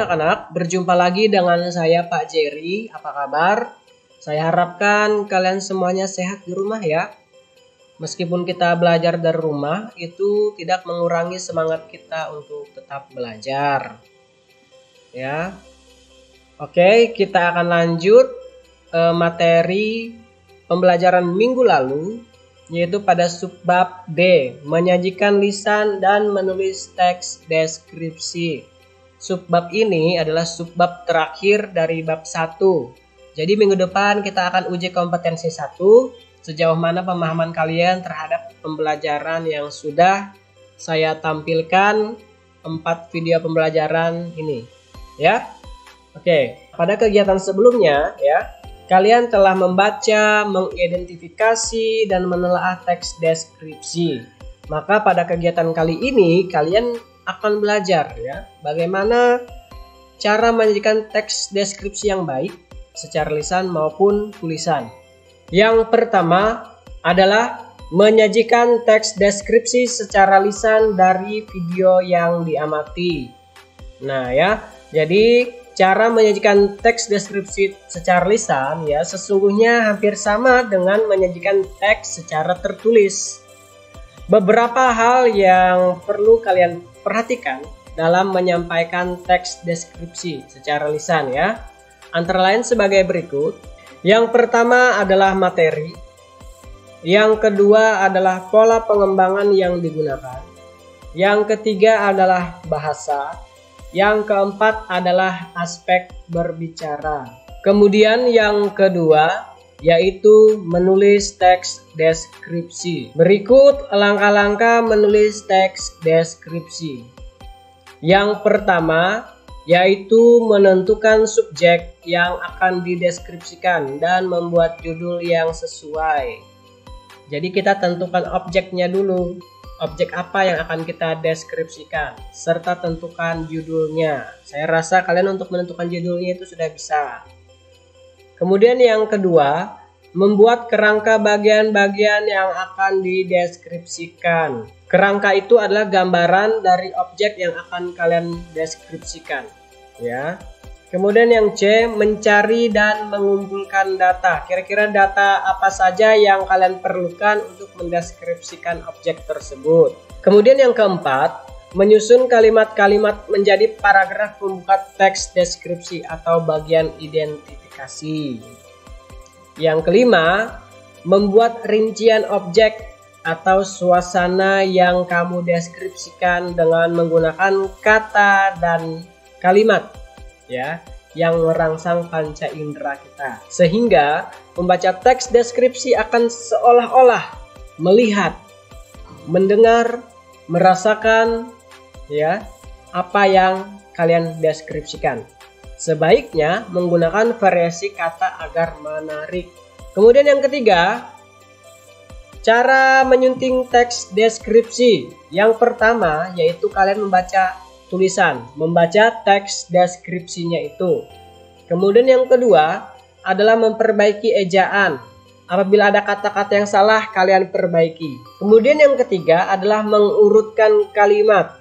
anak-anak, berjumpa lagi dengan saya Pak Jerry. Apa kabar? Saya harapkan kalian semuanya sehat di rumah ya. Meskipun kita belajar dari rumah, itu tidak mengurangi semangat kita untuk tetap belajar. Ya. Oke, kita akan lanjut materi pembelajaran minggu lalu, yaitu pada subbab D, menyajikan lisan dan menulis teks deskripsi. Subbab ini adalah subbab terakhir dari bab 1. Jadi minggu depan kita akan uji kompetensi 1, sejauh mana pemahaman kalian terhadap pembelajaran yang sudah saya tampilkan 4 video pembelajaran ini. Ya. Oke, pada kegiatan sebelumnya ya, kalian telah membaca, mengidentifikasi, dan menelaah teks deskripsi. Maka pada kegiatan kali ini kalian akan belajar ya, bagaimana cara menyajikan teks deskripsi yang baik secara lisan maupun tulisan. Yang pertama adalah menyajikan teks deskripsi secara lisan dari video yang diamati. Nah ya, jadi cara menyajikan teks deskripsi secara lisan ya sesungguhnya hampir sama dengan menyajikan teks secara tertulis. Beberapa hal yang perlu kalian perhatikan dalam menyampaikan teks deskripsi secara lisan ya. Antara lain sebagai berikut. Yang pertama adalah materi. Yang kedua adalah pola pengembangan yang digunakan. Yang ketiga adalah bahasa. Yang keempat adalah aspek berbicara. Kemudian yang kedua yaitu menulis teks deskripsi. Berikut langkah-langkah menulis teks deskripsi. Yang pertama yaitu menentukan subjek yang akan dideskripsikan dan membuat judul yang sesuai. Jadi kita tentukan objeknya dulu. Objek apa yang akan kita deskripsikan, serta tentukan judulnya. Saya rasa kalian untuk menentukan judulnya itu sudah bisa. Kemudian yang kedua, membuat kerangka bagian-bagian yang akan dideskripsikan. Kerangka itu adalah gambaran dari objek yang akan kalian deskripsikan. Ya. Kemudian yang C, mencari dan mengumpulkan data. Kira-kira data apa saja yang kalian perlukan untuk mendeskripsikan objek tersebut. Kemudian yang keempat, menyusun kalimat-kalimat menjadi paragraf pembuka teks deskripsi atau bagian identifikasi. Yang kelima, membuat rincian objek atau suasana yang kamu deskripsikan dengan menggunakan kata dan kalimat ya, yang merangsang panca indera kita. Sehingga membaca teks deskripsi akan seolah-olah melihat, mendengar, merasakan ya apa yang kalian deskripsikan. Sebaiknya menggunakan variasi kata agar menarik. Kemudian yang ketiga, cara menyunting teks deskripsi. Yang pertama yaitu kalian membaca tulisan, membaca teks deskripsinya itu. Kemudian yang kedua adalah memperbaiki ejaan. Apabila ada kata-kata yang salah, kalian perbaiki. Kemudian yang ketiga adalah mengurutkan kalimat.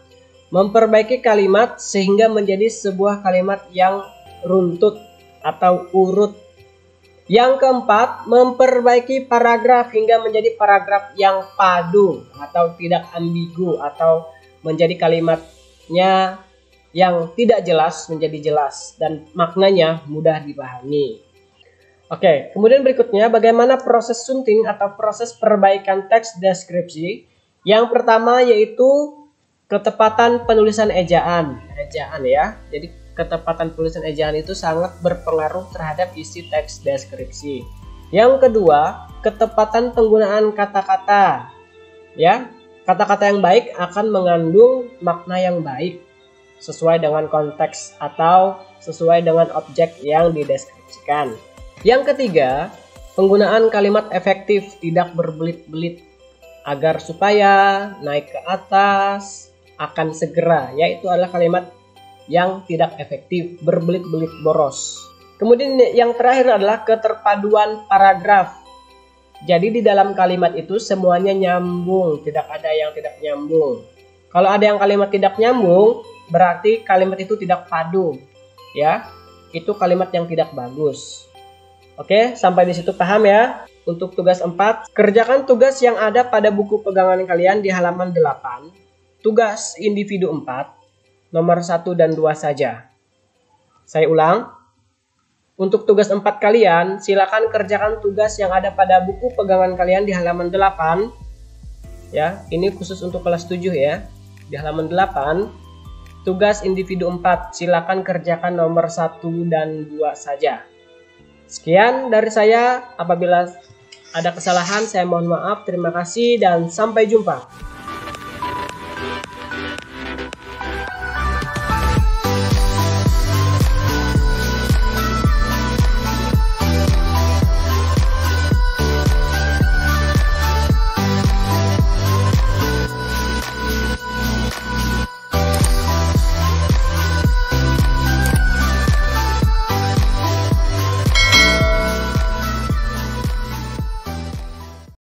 Memperbaiki kalimat sehingga menjadi sebuah kalimat yang runtut atau urut. Yang keempat, memperbaiki paragraf hingga menjadi paragraf yang padu atau tidak ambigu, atau menjadi kalimatnya yang tidak jelas menjadi jelas dan maknanya mudah dipahami. Oke, kemudian berikutnya bagaimana proses sunting atau proses perbaikan teks deskripsi. Yang pertama yaitu ketepatan penulisan ejaan. Ejaan ya. Jadi ketepatan penulisan ejaan itu sangat berpengaruh terhadap isi teks deskripsi. Yang kedua, ketepatan penggunaan kata-kata. Ya. Kata-kata yang baik akan mengandung makna yang baik sesuai dengan konteks atau sesuai dengan objek yang dideskripsikan. Yang ketiga, penggunaan kalimat efektif, tidak berbelit-belit agar supaya naik ke atas akan segera, yaitu adalah kalimat yang tidak efektif, berbelit-belit boros. Kemudian yang terakhir adalah keterpaduan paragraf. Jadi di dalam kalimat itu semuanya nyambung, tidak ada yang tidak nyambung. Kalau ada yang kalimat tidak nyambung, berarti kalimat itu tidak padu. ya. Itu kalimat yang tidak bagus. Oke, sampai di situ paham ya? Untuk tugas 4, kerjakan tugas yang ada pada buku pegangan kalian di halaman 8. Tugas individu 4, nomor 1 dan 2 saja. Saya ulang. Untuk tugas 4 kalian, silakan kerjakan tugas yang ada pada buku pegangan kalian di halaman 8. Ya, ini khusus untuk kelas 7 ya. Di halaman 8, tugas individu 4, silakan kerjakan nomor 1 dan 2 saja. Sekian dari saya. Apabila ada kesalahan, saya mohon maaf. Terima kasih dan sampai jumpa.